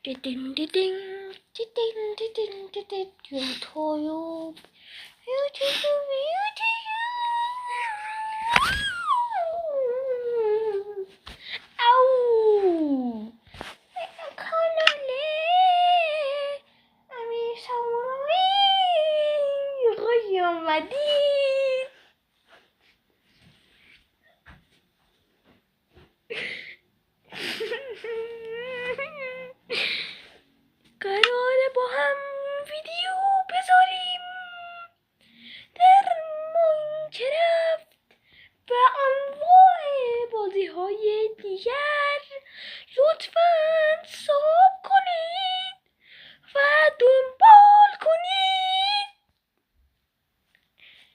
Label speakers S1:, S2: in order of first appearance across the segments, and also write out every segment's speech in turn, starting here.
S1: Ding, ding, ding, ding, ding, ding, ding, ding. YouTube. Au! کاناله امیر سامورایی خوش آمدید. قراره با هم ویدیو بذاریم در ماینکرافت و انواع بازی های دیگر. لطفاً ساب کنید و دنبال کنید.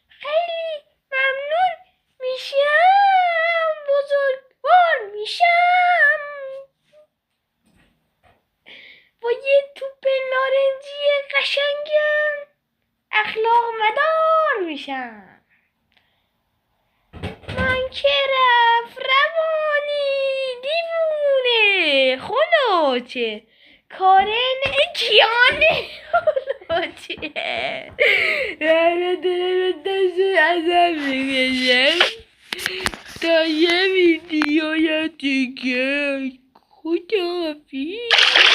S1: خیلی ممنون میشم، بزرگوار میشم، با یه توپ نارنجی قشنگم اخلاق مدار میشم. ماینکرافت روانی دیوونه خلوچه کارن کیانه خلوچه دست ازم بگشم تا یه ویدیو یا دیگه. خداحافظ.